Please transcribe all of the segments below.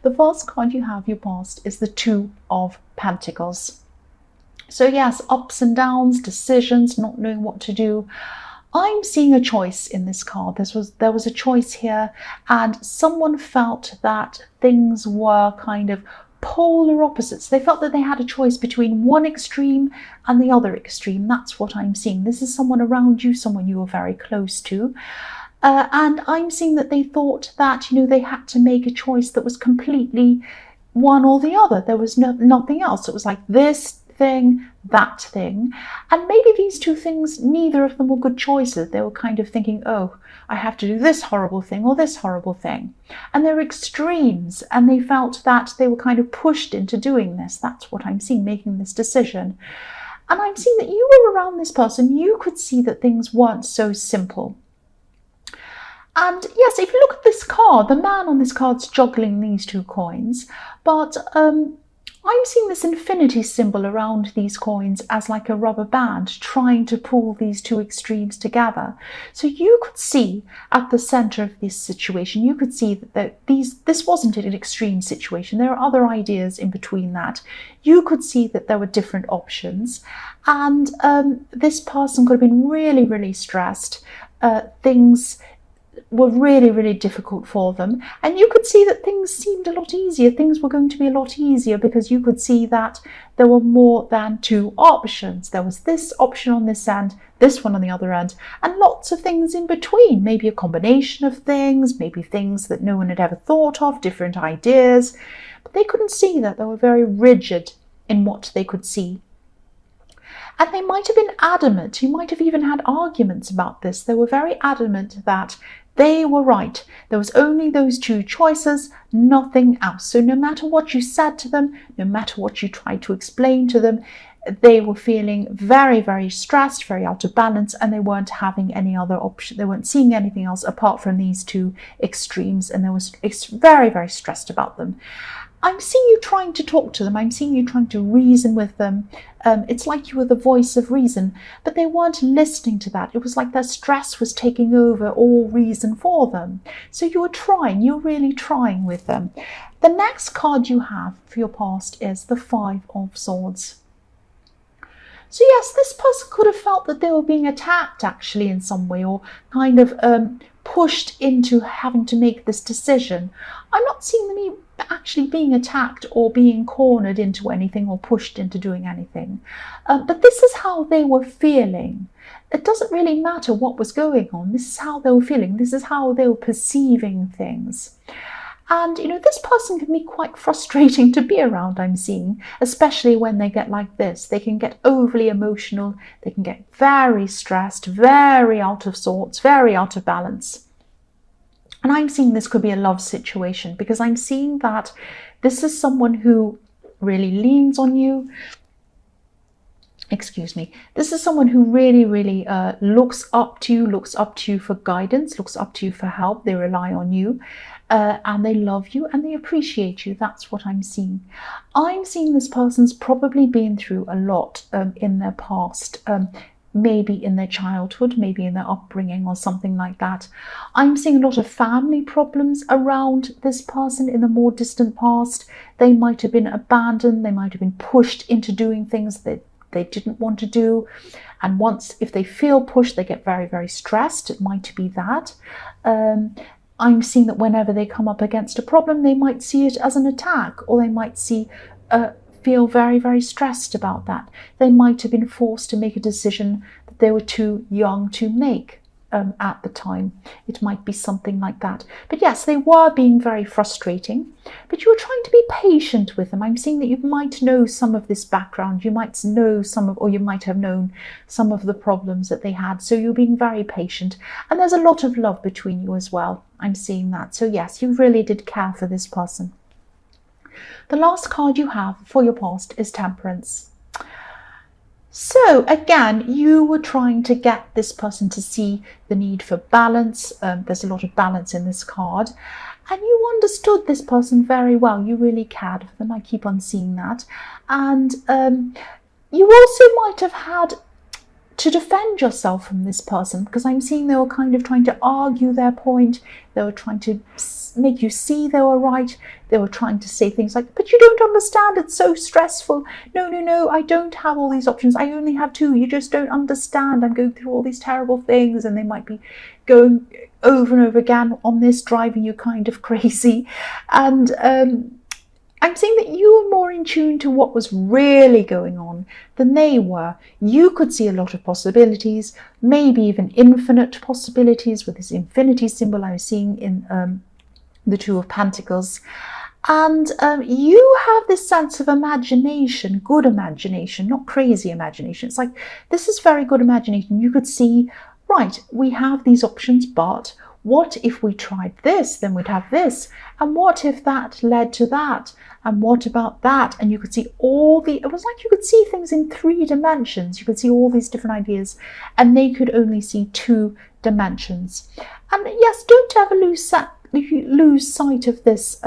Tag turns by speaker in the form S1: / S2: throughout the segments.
S1: The first card you have, your past, is the Two of Pentacles. So yes, ups and downs, decisions, not knowing what to do. I'm seeing a choice in this card. There was a choice here, and someone felt that things were kind of polar opposites. They felt that they had a choice between one extreme and the other extreme. That's what I'm seeing. This is someone around you, someone you are very close to. And I'm seeing that they thought that, they had to make a choice that was completely one or the other. There was nothing else. It was like this thing, that thing. And maybe these two things, neither of them were good choices. They were kind of thinking, oh, I have to do this horrible thing or this horrible thing. And they're extremes, and they felt that they were kind of pushed into doing this. That's what I'm seeing, making this decision. And I'm seeing that you were around this person. You could see that things weren't so simple. And yes, if you look at this card, the man on this card's juggling these two coins, but I'm seeing this infinity symbol around these coins as like a rubber band trying to pull these two extremes together. So you could see at the center of this situation, you could see that this wasn't an extreme situation. There are other ideas in between that. You could see that there were different options, and this person could have been really, really stressed. Things were really, really difficult for them. And you could see that things seemed a lot easier. Things were going to be a lot easier because you could see that there were more than two options. There was this option on this end, this one on the other end, and lots of things in between. Maybe a combination of things, maybe things that no one had ever thought of, different ideas. But they couldn't see that. They were very rigid in what they could see. And they might have been adamant. You might have even had arguments about this. They were very adamant that they were right. There was only those two choices, nothing else. So no matter what you said to them, no matter what you tried to explain to them, they were feeling very, very stressed, very out of balance, and they weren't having any other option. They weren't seeing anything else apart from these two extremes, and they were very, very stressed about them. I'm seeing you trying to talk to them. I'm seeing you trying to reason with them. It's like you were the voice of reason, but they weren't listening to that. It was like their stress was taking over all reason for them. So you were trying, you're really trying with them. The next card you have for your past is the Five of Swords. So yes, this person could have felt that they were being attacked actually in some way, or kind of pushed into having to make this decision. I'm not seeing them actually being attacked or being cornered into anything or pushed into doing anything. But this is how they were feeling. It doesn't really matter what was going on. This is how they were feeling. This is how they were perceiving things. And, this person can be quite frustrating to be around, I'm seeing, especially when they get like this. They can get overly emotional. They can get very stressed, very out of sorts, very out of balance. And I'm seeing this could be a love situation, because I'm seeing that this is someone who really leans on you. Excuse me. This is someone who really, really looks up to you for guidance, looks up to you for help. They rely on you, and they love you and they appreciate you. That's what I'm seeing. I'm seeing this person's probably been through a lot in their past. Maybe in their childhood, maybe in their upbringing or something like that. I'm seeing a lot of family problems around this person in the more distant past. They might have been abandoned. They might have been pushed into doing things that they didn't want to do. And once, if they feel pushed, they get very, very stressed. It might be that. I'm seeing that whenever they come up against a problem, they might see it as an attack, or they might feel very, very stressed about that. They might have been forced to make a decision that they were too young to make at the time. It might be something like that. But yes, they were being very frustrating, but you were trying to be patient with them. I'm seeing that you might know some of this background. You might know or you might have known some of the problems that they had. So you're being very patient. And there's a lot of love between you as well. I'm seeing that. So yes, you really did care for this person. The last card you have for your past is Temperance. So again, you were trying to get this person to see the need for balance. There's a lot of balance in this card. And you understood this person very well. You really cared for them. I keep on seeing that. And you also might have had to defend yourself from this person, because I'm seeing they were kind of trying to argue their point. They were trying to make you see they were right. They were trying to say things like, but you don't understand, it's so stressful. No, I don't have all these options. I only have two. You just don't understand. I'm going through all these terrible things, and they might be going over and over again on this, driving you kind of crazy. And I'm saying that you were more in tune to what was really going on than they were. You could see a lot of possibilities, maybe even infinite possibilities with this infinity symbol I was seeing in the Two of Pentacles. And you have this sense of imagination, good imagination, not crazy imagination. It's like, this is very good imagination. You could see, right, we have these options, but what if we tried this? Then we'd have this. And what if that led to that? And what about that? And you could see it was like you could see things in 3 dimensions. You could see all these different ideas, and they could only see 2 dimensions. And yes, don't ever lose sight of this,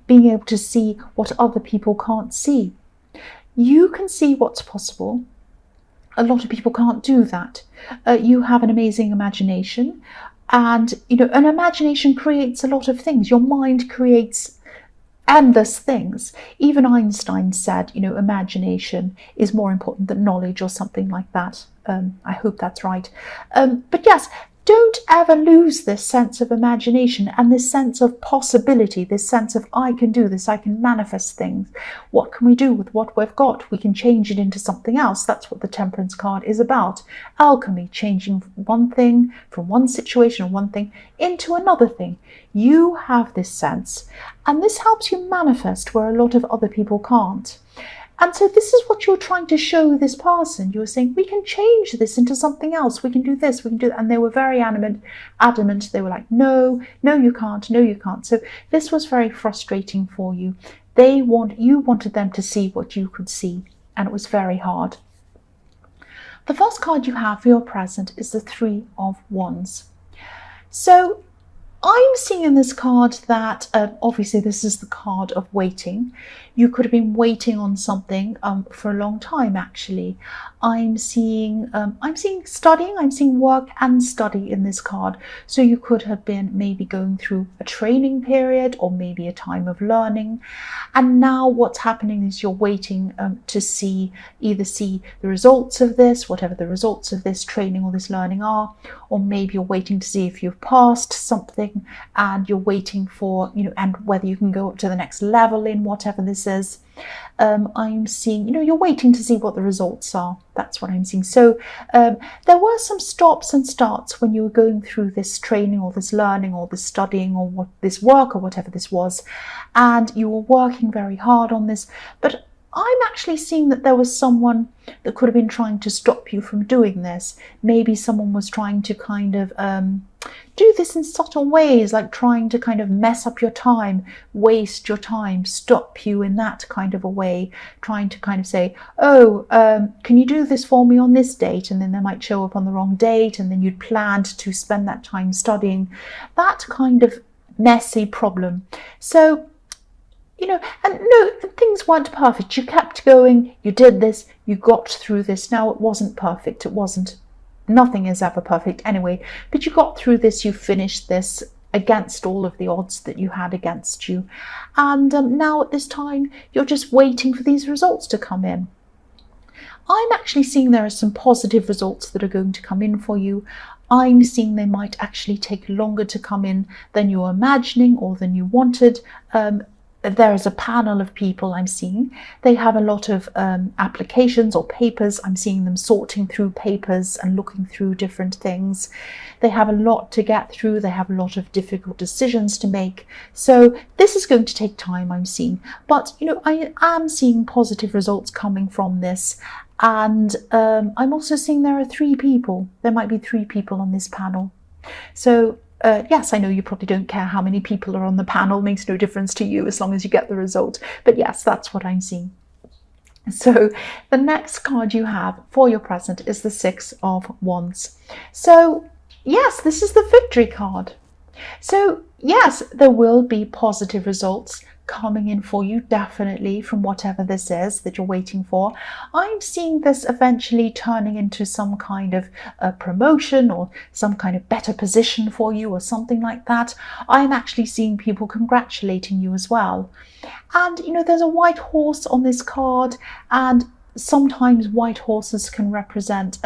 S1: being able to see what other people can't see. You can see what's possible. A lot of people can't do that. You have an amazing imagination, and an imagination creates a lot of things. Your mind creates endless things. Even Einstein said, imagination is more important than knowledge, or something like that. I hope that's right. But yes, don't ever lose this sense of imagination and this sense of possibility, this sense of, I can do this, I can manifest things. What can we do with what we've got? We can change it into something else. That's what the Temperance card is about. Alchemy, changing one thing from one situation or one thing into another thing. You have this sense, and this helps you manifest where a lot of other people can't. And so this is what you're trying to show this person. You're saying, we can change this into something else. We can do this, we can do that. And they were very adamant. They were like, no, you can't, no, you can't. So this was very frustrating for you. You wanted them to see what you could see, and it was very hard. The first card you have for your present is the 3 of Wands. So I'm seeing in this card that obviously this is the card of waiting. You could have been waiting on something for a long time, actually. I'm seeing studying, I'm seeing work and study in this card. So you could have been maybe going through a training period, or maybe a time of learning. And now what's happening is you're waiting to either see the results of this, whatever the results of this training or this learning are, or maybe you're waiting to see if you've passed something, and you're waiting for, and whether you can go up to the next level in whatever this is. I'm seeing, you're waiting to see what the results are. That's what I'm seeing. So there were some stops and starts when you were going through this training or this learning or this studying or this work or whatever this was, and you were working very hard on this. But I'm actually seeing that there was someone that could have been trying to stop you from doing this. Maybe someone was trying to kind of do this in subtle ways, like trying to kind of mess up your time, waste your time, stop you in that kind of a way, trying to kind of say, can you do this for me on this date? And then they might show up on the wrong date, and then you'd planned to spend that time studying. That kind of messy problem. So and no, things weren't perfect. You kept going, you did this, you got through this. Now, it wasn't perfect. Nothing is ever perfect anyway, but you got through this, you finished this against all of the odds that you had against you. And now at this time, you're just waiting for these results to come in. I'm actually seeing there are some positive results that are going to come in for you. I'm seeing they might actually take longer to come in than you were imagining or than you wanted. There is a panel of people I'm seeing. They have a lot of applications or papers. I'm seeing them sorting through papers and looking through different things. They have a lot to get through. They have a lot of difficult decisions to make. So this is going to take time, I'm seeing. But, I am seeing positive results coming from this. And I'm also seeing there are 3 people. There might be 3 people on this panel. So yes, I know you probably don't care how many people are on the panel. Makes no difference to you as long as you get the result. But yes, that's what I'm seeing. So the next card you have for your present is the 6 of Wands. So yes, this is the victory card. So yes, there will be positive results coming in for you, definitely, from whatever this is that you're waiting for. I'm seeing this eventually turning into some kind of promotion or some kind of better position for you or something like that. I'm actually seeing people congratulating you as well. And, you know, there's a white horse on this card, and sometimes white horses can represent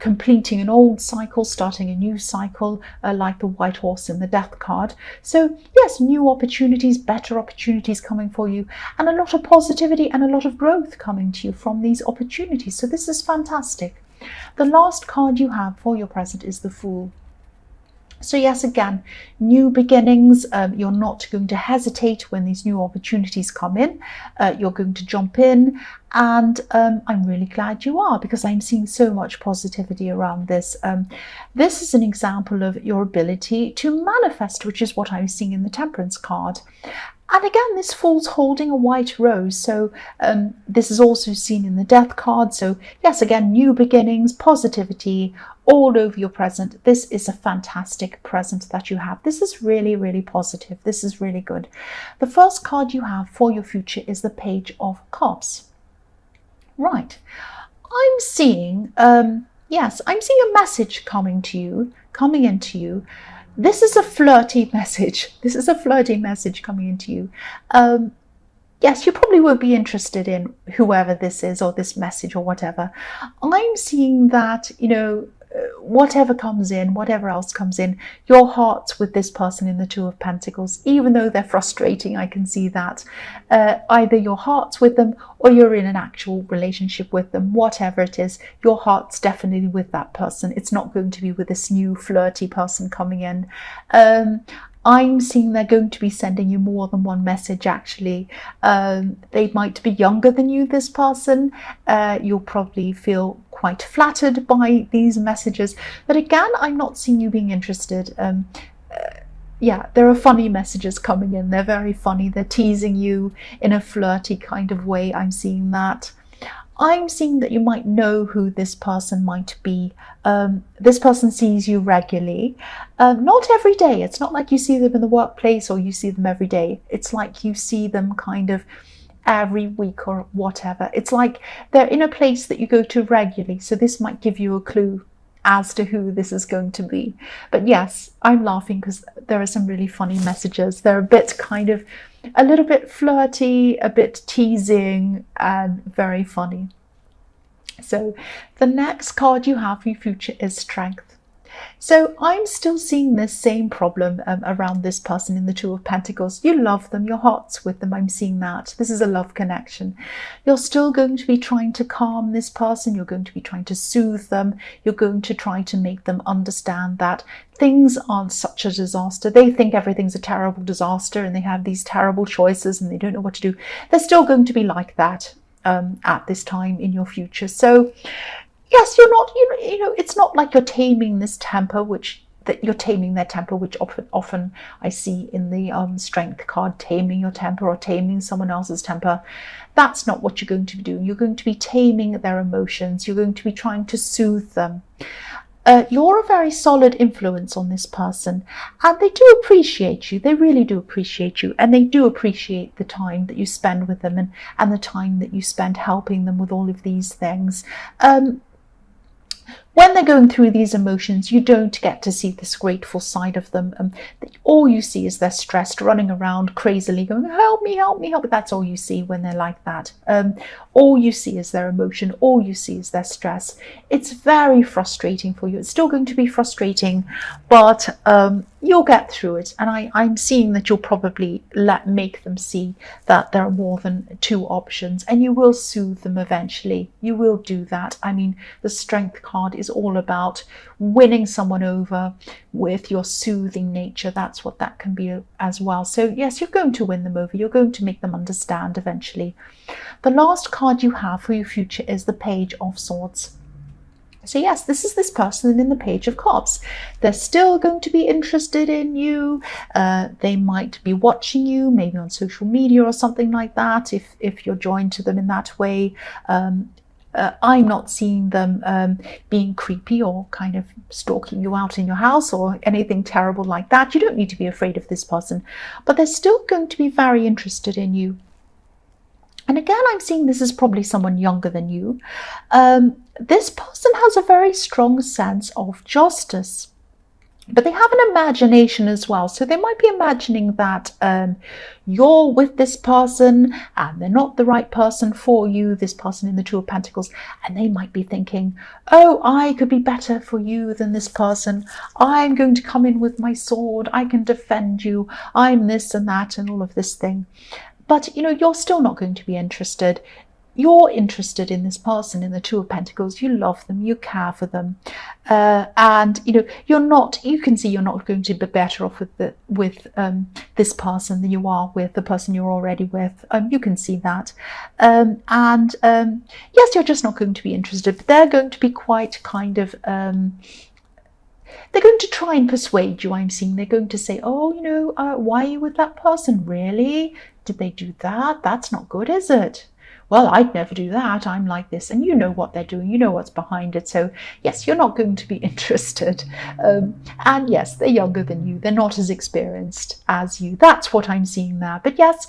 S1: completing an old cycle, starting a new cycle, like the white horse in the death card. So yes, new opportunities, better opportunities coming for you, and a lot of positivity and a lot of growth coming to you from these opportunities. So this is fantastic. The last card you have for your present is the Fool. So yes, again, new beginnings. You're not going to hesitate when these new opportunities come in. You're going to jump in, and I'm really glad you are, because I'm seeing so much positivity around this. This is an example of your ability to manifest, which is what I'm seeing in the Temperance card. And again, this Fool's holding a white rose. So this is also seen in the Death card. So yes, again, new beginnings, positivity all over your present. This is a fantastic present that you have. This is really, really positive. This is really good. The first card you have for your future is the Page of Cups. Right. I'm seeing, yes, I'm seeing a message coming into you. This is a flirty message. This is a flirty message coming into you. Yes, you probably won't be interested in whoever this is or this message or whatever. I'm seeing that, you know, whatever comes in, whatever else comes in, your heart's with this person in the Two of Pentacles. Even though they're frustrating, I can see that. Either your heart's with them or you're in an actual relationship with them. Whatever it is, your heart's definitely with that person. It's not going to be with this new flirty person coming in. I'm seeing they're going to be sending you more than one message, actually. They might be younger than you, this person. You'll probably feel quite flattered by these messages. But again, I'm not seeing you being interested. Yeah, there are funny messages coming in. They're very funny. They're teasing you in a flirty kind of way. I'm seeing that. I'm seeing that you might know who this person might be. This person sees you regularly. Not every day. It's not like you see them in the workplace or you see them every day. It's like you see them kind of every week or whatever. It's like they're in a place that you go to regularly. So this might give you a clue as to who this is going to be. But yes, I'm laughing because there are some really funny messages. They're a bit kind of, a little bit flirty, a bit teasing, and very funny. So the next card you have for your future is Strength. So I'm still seeing this same problem around this person in the Two of Pentacles. You love them, your heart's with them. I'm seeing that. This is a love connection. You're still going to be trying to calm this person. You're going to be trying to soothe them. You're going to try to make them understand that things aren't such a disaster. They think everything's a terrible disaster and they have these terrible choices and they don't know what to do. They're still going to be like that at this time in your future. So yes, you're not, you know, it's not like you're taming this temper, that you're taming their temper, which often I see in the Strength card, taming your temper or taming someone else's temper. That's not what you're going to be doing. You're going to be taming their emotions. You're going to be trying to soothe them. You're a very solid influence on this person, and they do appreciate you. They really do appreciate you, and they do appreciate the time that you spend with them and the time that you spend helping them with all of these things. When they're going through these emotions, you don't get to see this grateful side of them. All you see is they're stressed, running around crazily, going, help me, help me, help me. That's all you see when they're like that. All you see is their emotion. All you see is their stress. It's very frustrating for you. It's still going to be frustrating, but you'll get through it. And I'm seeing that you'll probably make them see that there are more than two options, and you will soothe them eventually. You will do that. I mean, the Strength card is all about winning someone over with your soothing nature. That's what that can be as well. So yes, you're going to win them over. You're going to make them understand eventually. The last card you have for your future is the Page of Swords. So yes, this is this person in the Page of Cups. They're still going to be interested in you. They might be watching you, maybe on social media or something like that, if you're joined to them in that way. I'm not seeing them being creepy or kind of stalking you out in your house or anything terrible like that. You don't need to be afraid of this person, but they're still going to be very interested in you. And again, I'm seeing this is probably someone younger than you. This person has a very strong sense of justice, but they have an imagination as well. So they might be imagining that you're with this person and they're not the right person for you, this person in the Two of Pentacles, and they might be thinking, oh, I could be better for you than this person. I'm going to come in with my sword. I can defend you. I'm this and that and all of this thing. But, you're still not going to be interested. You're interested in this person in the Two of Pentacles. You love them, you care for them, and you can see you're not going to be better off with this person than you are with the person you're already with. You can see that, yes, you're just not going to be interested. But they're going to be quite kind of. They're going to try and persuade you, I'm seeing. They're going to say, oh, why are you with that person? Really? Did they do that? That's not good, is it? Well, I'd never do that. I'm like this. And you know what they're doing. You know what's behind it. So, yes, you're not going to be interested. And yes, they're younger than you. They're not as experienced as you. That's what I'm seeing there. But yes,